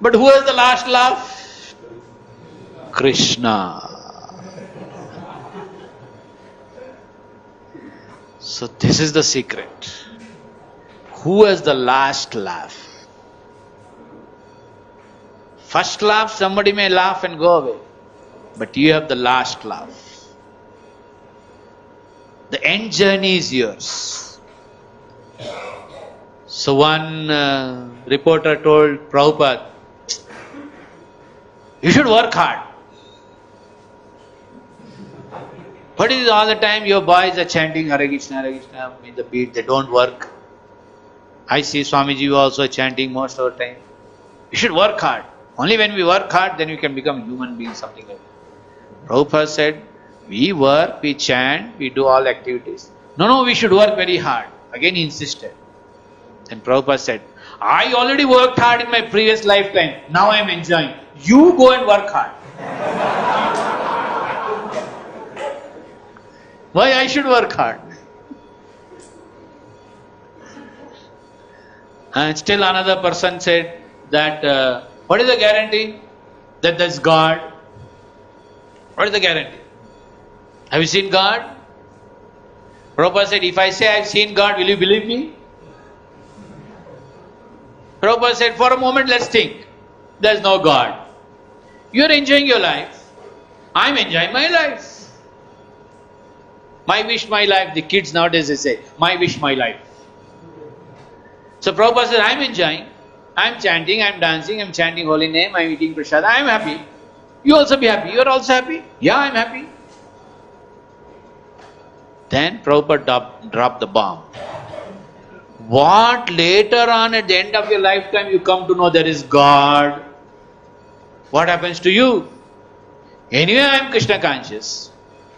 But who has the last laugh? Krishna. So this is the secret. Who has the last laugh? First laugh, somebody may laugh and go away. But you have the last laugh. The end journey is yours. So one reporter told Prabhupada, you should work hard. What is all the time your boys are chanting Hare Krishna with the beat, they don't work. I see Swamiji also chanting most of the time. You should work hard. Only when we work hard, then we can become human beings, something like that. Prabhupada said, we work, we chant, we do all activities. No, we should work very hard. Again he insisted. Then Prabhupada said, I already worked hard in my previous lifetime. Now I am enjoying. You go and work hard. Why I should work hard? And still another person said that, what is the guarantee that there's God? What is the guarantee? Have you seen God? Prabhupada said, if I say I've seen God, will you believe me? Prabhupada said, for a moment let's think. There's no God. You're enjoying your life. I'm enjoying my life. My wish, my life. The kids nowadays they say, my wish, my life. So Prabhupada said, I'm enjoying. I'm chanting, I'm dancing, I'm chanting holy name, I'm eating prasad, I'm happy. You also be happy. You are also happy? Yeah, I'm happy. Then Prabhupada dropped the bomb. What later on at the end of your lifetime you come to know there is God? What happens to you? Anyway, I am Krishna conscious.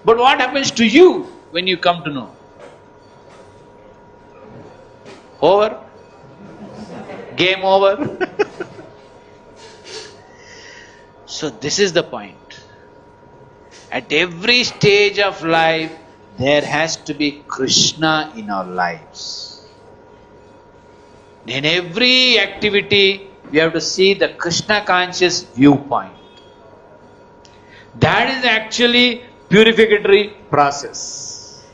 But what happens to you when you come to know? Over? Game over? So this is the point. At every stage of life, there has to be Krishna in our lives. In every activity, we have to see the Krishna conscious viewpoint. That is actually purificatory process.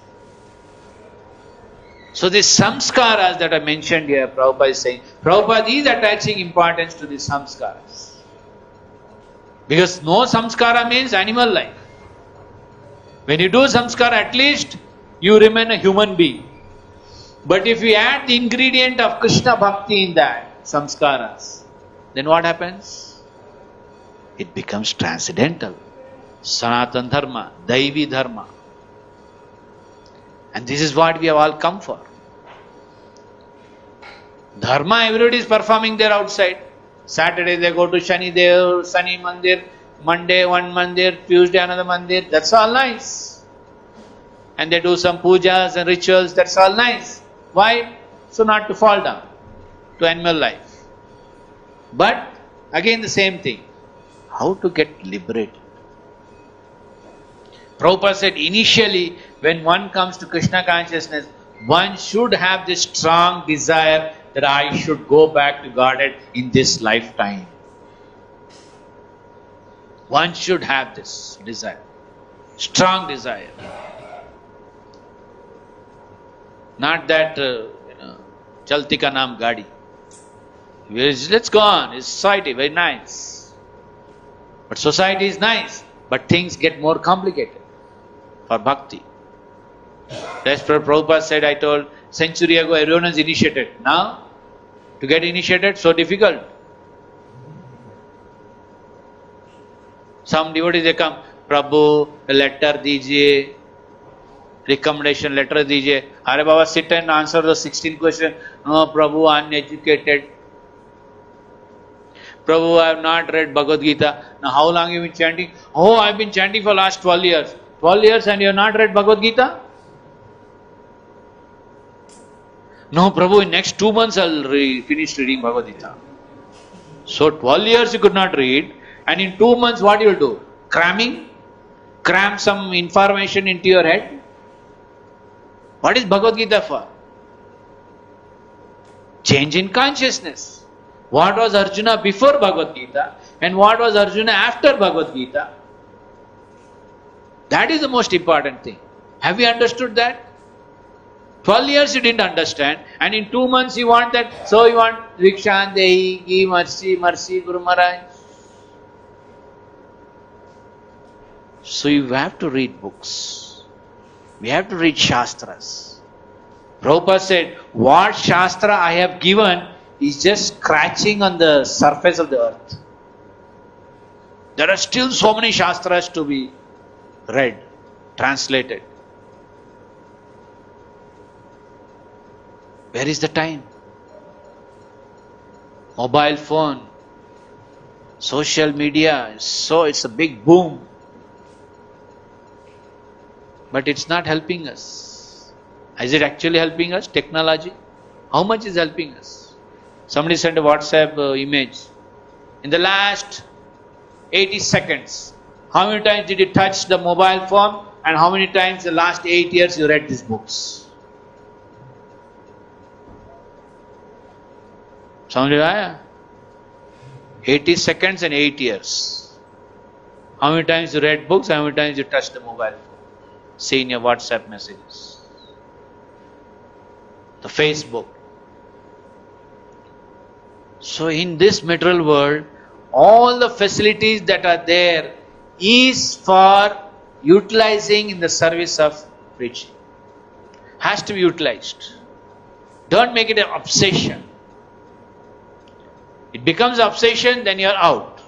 So these samskaras that I mentioned here, Prabhupada is saying, Prabhupada is attaching importance to these samskaras. Because no samskara means animal life. When you do samskara, at least you remain a human being. But if you add the ingredient of Krishna Bhakti in that, samskaras, then what happens? It becomes transcendental. Sanatana Dharma, Daivi Dharma. And this is what we have all come for. Dharma, everybody is performing there outside. Saturday they go to Shani Dev, Shani Mandir, Monday one Mandir, Tuesday another Mandir. That's all nice. And they do some pujas and rituals. That's all nice. Why? So not to fall down to animal life. But again the same thing. How to get liberated? Prabhupada said initially when one comes to Krishna consciousness, one should have this strong desire that I should go back to Godhead in this lifetime. One should have this desire. Strong desire. Not that, Chalti ka naam gadi. Let's go on. It's society, very nice. But society is nice. But things get more complicated for bhakti. That's what Prabhupada said, I told, century ago everyone is initiated. Now, to get initiated, so difficult. Some devotees, they come, Prabhu, a letter dijiye, recommendation letter dijiye. Are Baba, sit and answer the 16 questions. No, Prabhu, uneducated. Prabhu, I have not read Bhagavad Gita. Now, how long have you been chanting? Oh, I have been chanting for last 12 years. 12 years and you have not read Bhagavad Gita? No, Prabhu, in next 2 months I'll finish reading Bhagavad Gita. So 12 years you could not read, and in 2 months what you will do? Cram some information into your head? What is Bhagavad Gita for? Change in consciousness. What was Arjuna before Bhagavad Gita and what was Arjuna after Bhagavad Gita? That is the most important thing. Have you understood that? 12 years you didn't understand, and in 2 months you want that, so you want Vikshan Dehi, give mercy, mercy, Guru Maharaj. So you have to read books. We have to read Shastras. Prabhupada said, what Shastra I have given is just scratching on the surface of the earth. There are still so many Shastras to be read, translated. Where is the time? Mobile phone, social media, it's a big boom. But it's not helping us. Is it actually helping us? Technology? How much is helping us? Somebody sent a WhatsApp image. In the last 80 seconds, how many times did you touch the mobile phone, and how many times the last 8 years you read these books? Somebody, 80 seconds and 8 years. How many times you read books, how many times you touched the mobile phone? See in your WhatsApp messages. The Facebook. So in this material world, all the facilities that are there is for utilizing in the service of preaching. Has to be utilized. Don't make it an obsession. It becomes obsession, then you're out.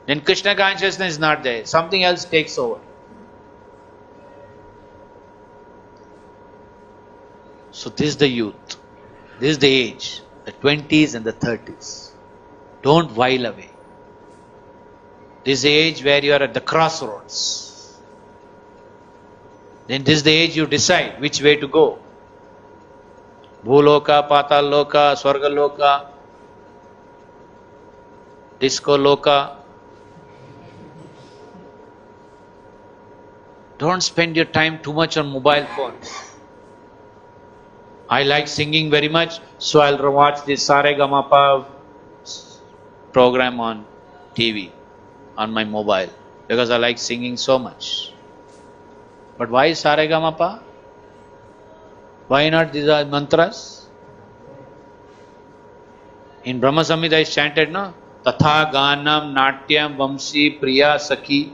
Then Krishna consciousness is not there. Something else takes over. So this is the youth. This is the age. The 20s and the 30s. Don't while away. This is the age where you are at the crossroads. Then this is the age you decide which way to go. Bhuloka, Patal Loka, Swarga Loka, Disco Loka. Don't spend your time too much on mobile phones. I like singing very much, so I'll watch this Saregamapa program on TV, on my mobile, because I like singing so much. But why Saregamapa? Why not these are mantras? In Brahma Samhita is chanted, no? Tatha Ganam Natyam Vamsi Priya Sakhi.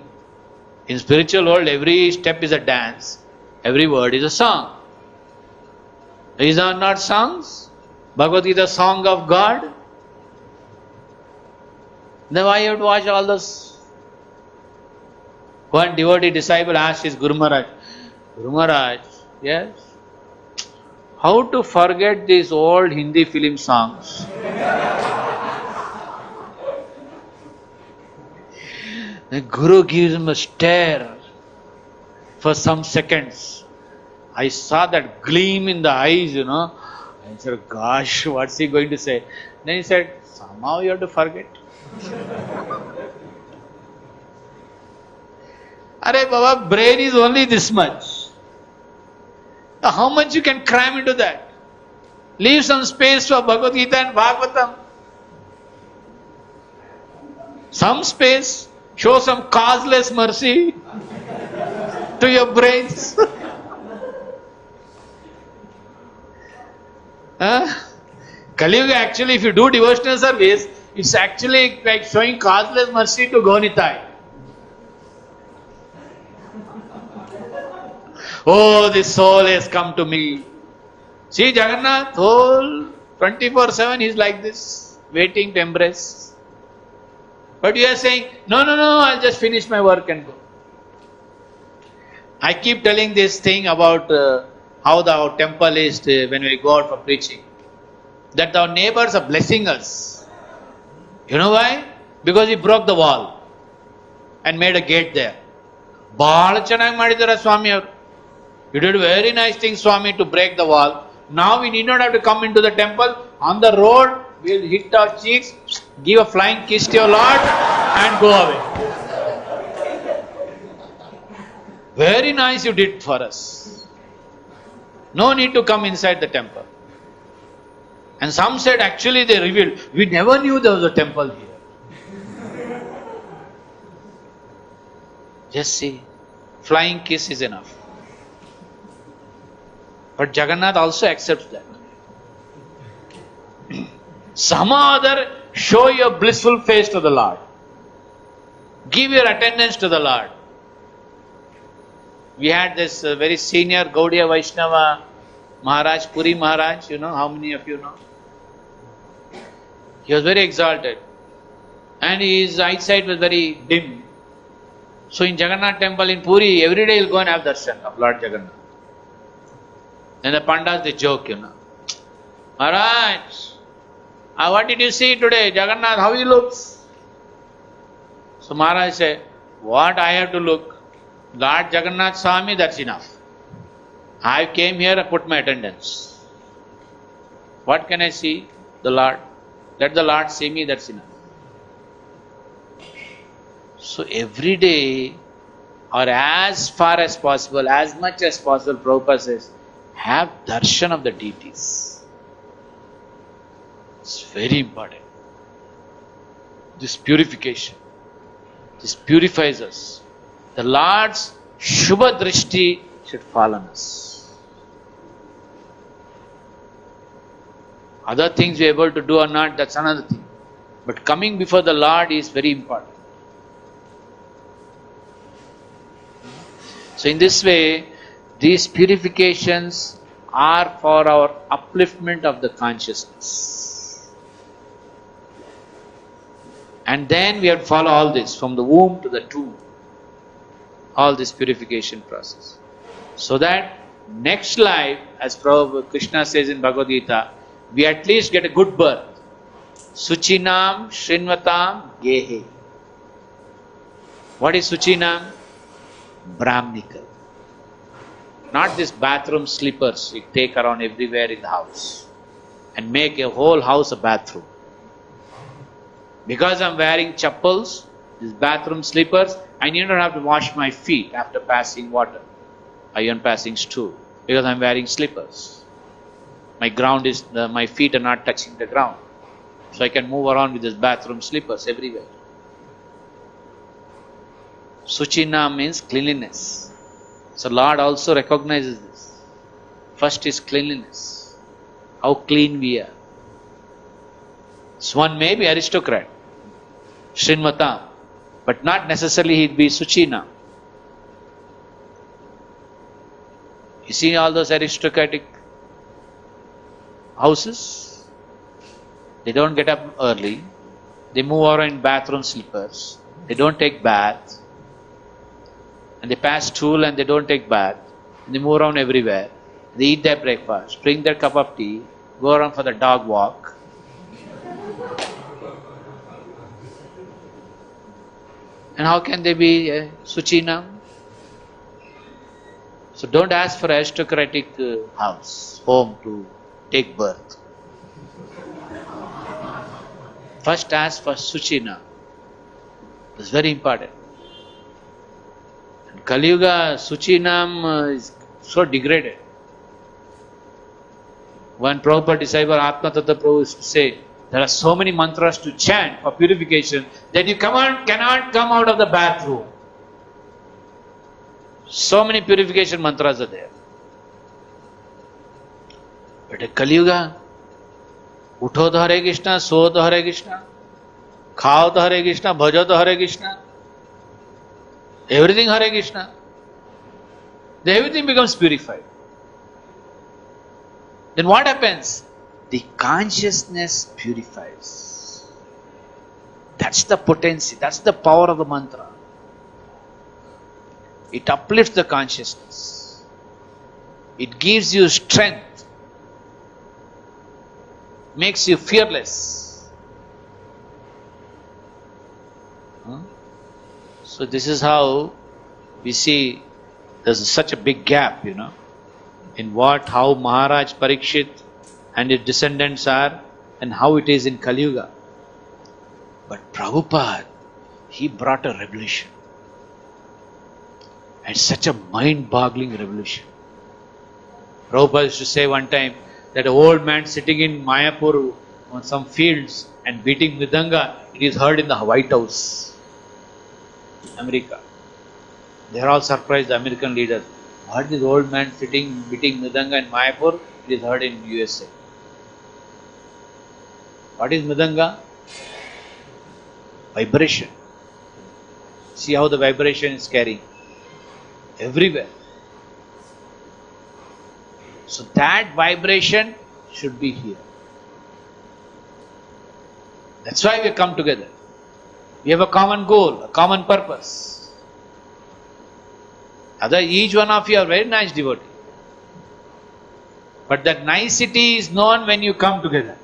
In spiritual world, every step is a dance, every word is a song. These are not songs. Bhagavad Gita, song of God. Then why you have to watch all this? One devotee disciple asked his Guru Maharaj, Guru Maharaj, yes, how to forget these old Hindi film songs? The Guru gives him a stare for some seconds. I saw that gleam in the eyes, I said, gosh, what's he going to say? Then he said, somehow you have to forget. Arey Baba, brain is only this much. How much you can cram into that? Leave some space for Bhagavad Gita and Bhagavatam. Some space. Show some causeless mercy to your brains. Kali Yuga, actually, if you do devotional service, it's actually like showing causeless mercy to Gonitai. Oh, this soul has come to me. See, Jagannath, whole 24/7 he's like this, waiting to embrace. But you are saying, no, I'll just finish my work and go. I keep telling this thing about how our temple is when we go out for preaching. That our neighbors are blessing us. You know why? Because he broke the wall and made a gate there. Baala chanagi madidara Swami avaru. You did very nice thing, Swami, to break the wall. Now we need not have to come into the temple. On the road, we'll hit our cheeks, give a flying kiss to your Lord, and go away. Very nice you did for us. No need to come inside the temple. And some said, actually they revealed, we never knew there was a temple here. Just see, flying kiss is enough. But Jagannath also accepts that. Some other, show your blissful face to the Lord. Give your attendance to the Lord. We had this very senior Gaudiya Vaishnava Maharaj, Puri Maharaj, you know, how many of you know? He was very exalted. And his eyesight was very dim. So in Jagannath temple in Puri, every day he'll go and have darshan of Lord Jagannath. And the Pandas, they joke, you know. Maharaj, what did you see today? Jagannath, how he looks? So Maharaj said, what I have to look? Lord Jagannath saw me, that's enough. I came here and put my attendance. What can I see? The Lord. Let the Lord see me, that's enough. So every day, or as far as possible, as much as possible, Prabhupada says, have darshan of the deities. It's very important. This purification. This purifies us. The Lord's Shubha Drishti should fall on us. Other things we are able to do or not, that's another thing. But coming before the Lord is very important. So in this way, these purifications are for our upliftment of the consciousness. And then we have to follow all this, from the womb to the tomb. All this purification process. So that next life, as Krishna says in Bhagavad Gita, we at least get a good birth. Suchinam Shrinvatam Gehe. What is Suchinam? Brahmikal. Not this bathroom slippers you take around everywhere in the house and make a whole house a bathroom. Because I'm wearing chappals, these bathroom slippers, I need not have to wash my feet after passing water, or even passing stool, because I'm wearing slippers. My feet are not touching the ground. So I can move around with these bathroom slippers everywhere. Suchina means cleanliness. So Lord also recognizes this. First is cleanliness. How clean we are. So one may be aristocrat, Srinmatam, but not necessarily he'd be Suchina. You see all those aristocratic houses? They don't get up early. They move around in bathroom slippers. They don't take bath. And they pass stool and they don't take bath. And they move around everywhere. They eat their breakfast, drink their cup of tea, go around for the dog walk. And how can they be Suchinam? So don't ask for aristocratic house, home to take birth. First ask for Suchina. It's very important. And Kali Yuga, Suchinam is so degraded. One Prabhupada disciple, Atma Tattva Prabhu, used to say, there are so many mantras to chant for purification that you cannot come out of the bathroom. So many purification mantras are there. But in Kali Yuga, Utho to Hare Krishna, So to Hare Krishna, Khao to Hare Krishna, Bhajo to Hare Krishna, everything Hare Krishna. Then everything becomes purified. Then what happens? The consciousness purifies. That's the potency, that's the power of the mantra. It uplifts the consciousness. It gives you strength. Makes you fearless. So this is how we see there's such a big gap, in how Maharaj Parikshit and his descendants are, and how it is in Kali Yuga. But Prabhupada, he brought a revolution. And such a mind-boggling revolution. Prabhupada used to say one time that an old man sitting in Mayapur on some fields and beating Mridanga, it is heard in the White House, America. They are all surprised, the American leaders. What is old man sitting beating Mridanga in Mayapur? It is heard in USA. What is Mridanga? Vibration. See how the vibration is carrying everywhere. So that vibration should be here. That's why we come together. We have a common goal, a common purpose. Each one of you are very nice devotee. But that nicety is known when you come together.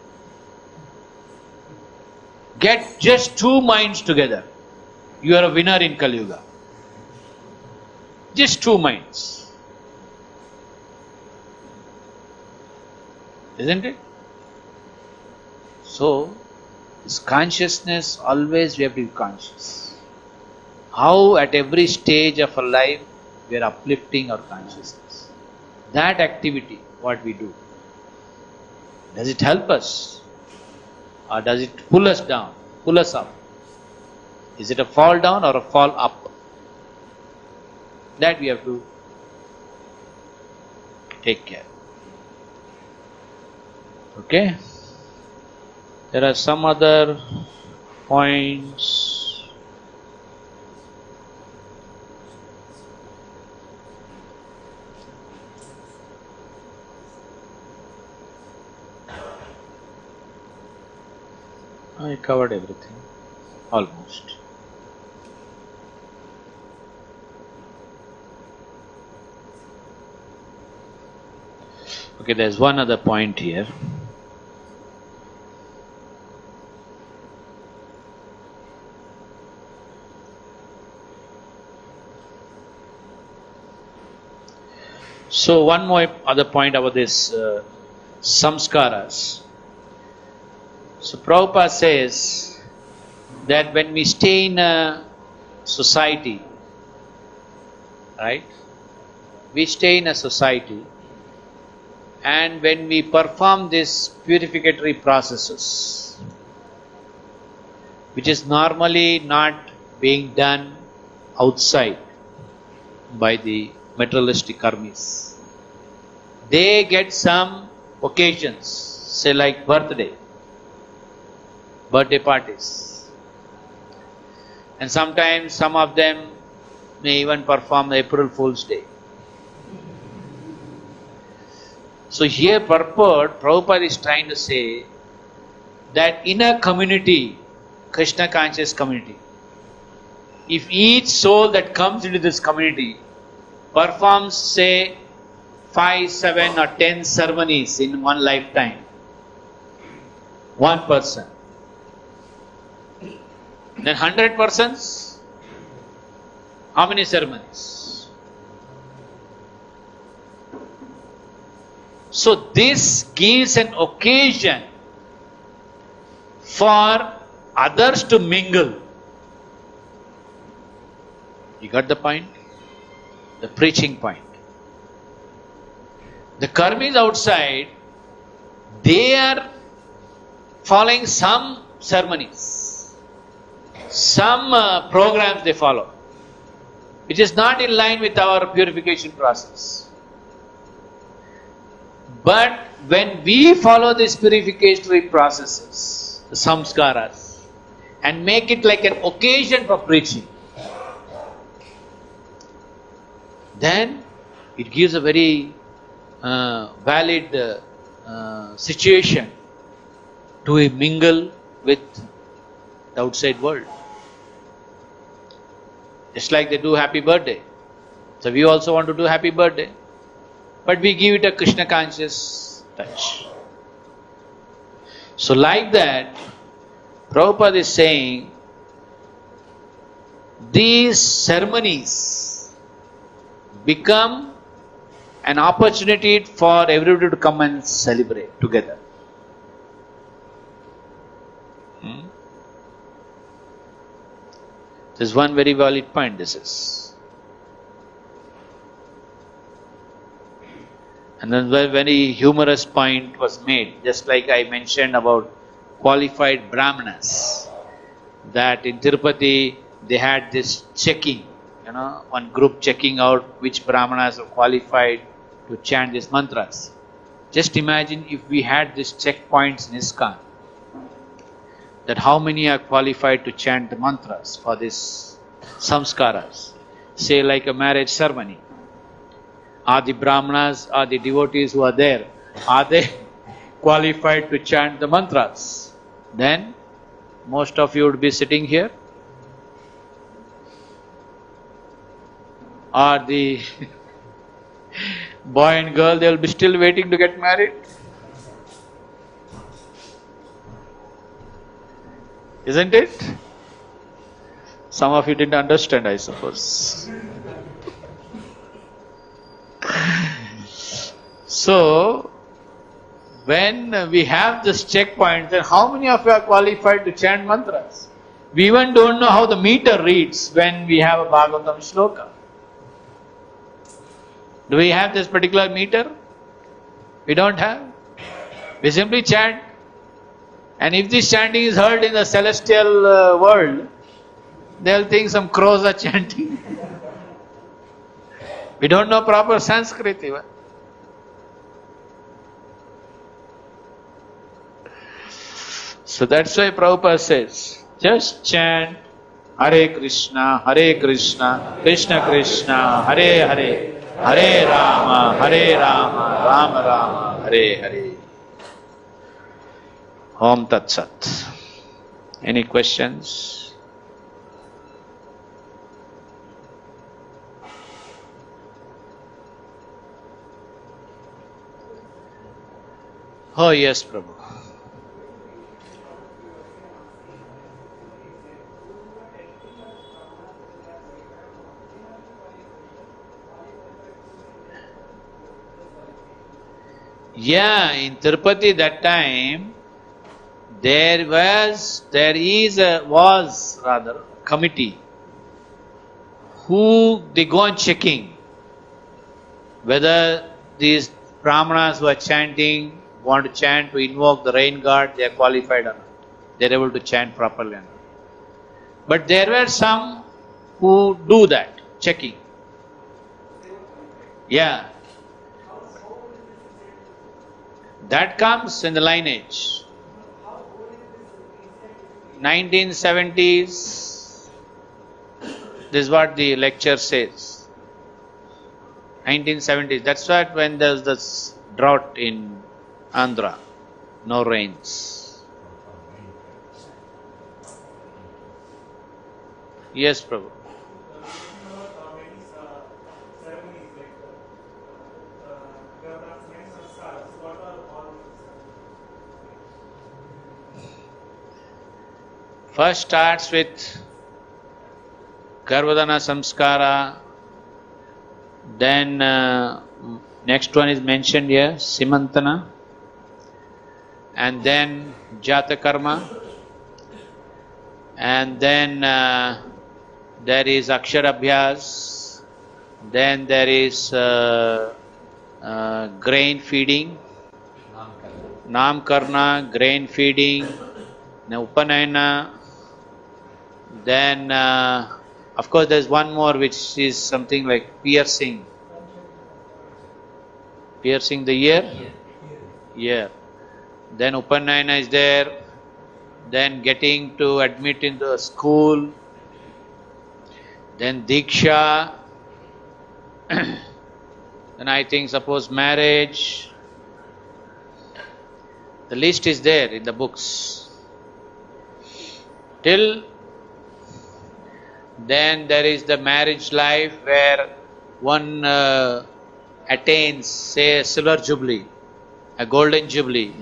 Get just two minds together. You are a winner in Kali Yuga. Just two minds. Isn't it? So, this consciousness, always we have to be conscious. How at every stage of our life we are uplifting our consciousness. That activity, what we do, does it help us? Or does it pull us down, pull us up? Is it a fall down or a fall up? That we have to take care. Okay? There are some other points. I covered everything, almost. Okay, there's one other point here. So one more other point about this samskaras. So Prabhupada says that when we stay in a society, right? We stay in a society, and when we perform these purificatory processes, which is normally not being done outside by the materialistic karmis, they get some occasions, say like birthday parties. And sometimes some of them may even perform April Fool's Day. So here Prabhupada is trying to say that in a community, Krishna conscious community, if each soul that comes into this community performs, say, 5, 7 or 10 ceremonies in one lifetime, one person, then 100 persons, how many ceremonies? So this gives an occasion for others to mingle. You got the point? The preaching point. The karmis outside, they are following some ceremonies, some programs they follow, which is not in line with our purification process. But when we follow these purificatory processes, the samskaras, and make it like an occasion for preaching, then it gives a very valid situation to mingle with the outside world. Just like they do happy birthday. So we also want to do happy birthday. But we give it a Krishna conscious touch. So like that, Prabhupada is saying, these ceremonies become an opportunity for everybody to come and celebrate together. This is one very valid point, this is. And then a very humorous point was made, just like I mentioned about qualified brahmanas, that in Tirupati they had this checking, one group checking out which brahmanas are qualified to chant these mantras. Just imagine if we had these checkpoints in ISKCON, that how many are qualified to chant the mantras for these samskaras, say like a marriage ceremony. Are the brahmanas, are the devotees who are there, are they qualified to chant the mantras? Then most of you would be sitting here. Or the boy and girl, they will be still waiting to get married. Isn't it? Some of you didn't understand, I suppose. So, when we have this checkpoint, then how many of you are qualified to chant mantras? We even don't know how the meter reads when we have a Bhagavatam shloka. Do we have this particular meter? We don't have. We simply chant. And if this chanting is heard in the celestial world, they'll think some crows are chanting. We don't know proper Sanskrit even. So that's why Prabhupada says, just chant Hare Krishna, Krishna Krishna, Hare Hare, Hare Rama, Rama Rama, Hare Hare. Om Tat Sat. Any questions? Oh yes, Prabhu. Yeah, in Tirupati that time, there was a committee who they go on checking whether these brahmanas who are chanting, want to chant to invoke the rain god, they are qualified or not. They are able to chant properly or not. But there were some who do that, checking. Yeah. That comes in the lineage. 1970s, this is what the lecture says. 1970s, that's what when there's this drought in Andhra, no rains. Yes, Prabhu. First starts with Garbhadana Samskara, then next one is mentioned here, Simantana, and then Jata Karma, and then there is Aksharabhyas, then there is grain feeding, Namkarna, grain feeding, Upanayana. Then, of course, there's one more which is something like piercing. Piercing the ear? Yeah. Then Upanayana is there. Then getting to admit in the school. Then Diksha. Then I think, suppose marriage. The list is there in the books. Till then there is the marriage life where one attains, say, a silver jubilee, a golden jubilee,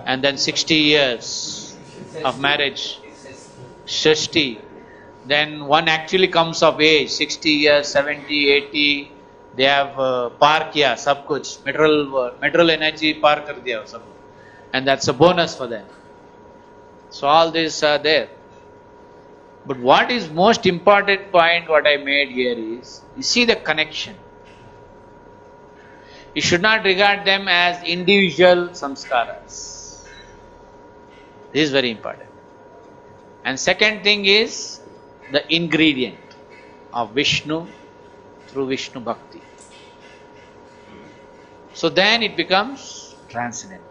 and then 60 years of marriage, Shashti. Then one actually comes of age, 60 years, 70, 80, They have पार किया सब कुछ, material energy पार कर दिया सब, and that's a bonus for them. So all these are there. But what is most important point what I made here is, you see the connection. You should not regard them as individual samskaras. This is very important. And second thing is the ingredient of Vishnu through Vishnu Bhakti. So then it becomes transcendental.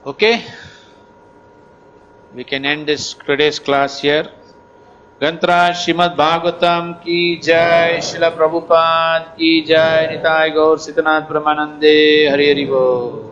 Okay? We can end this today's class here. Gantra Srimad Bhagavatam ki jai, Srila Prabhupada ki jai, Nitai Gaur Sitanath Brahmanande, Hari Hari Bol.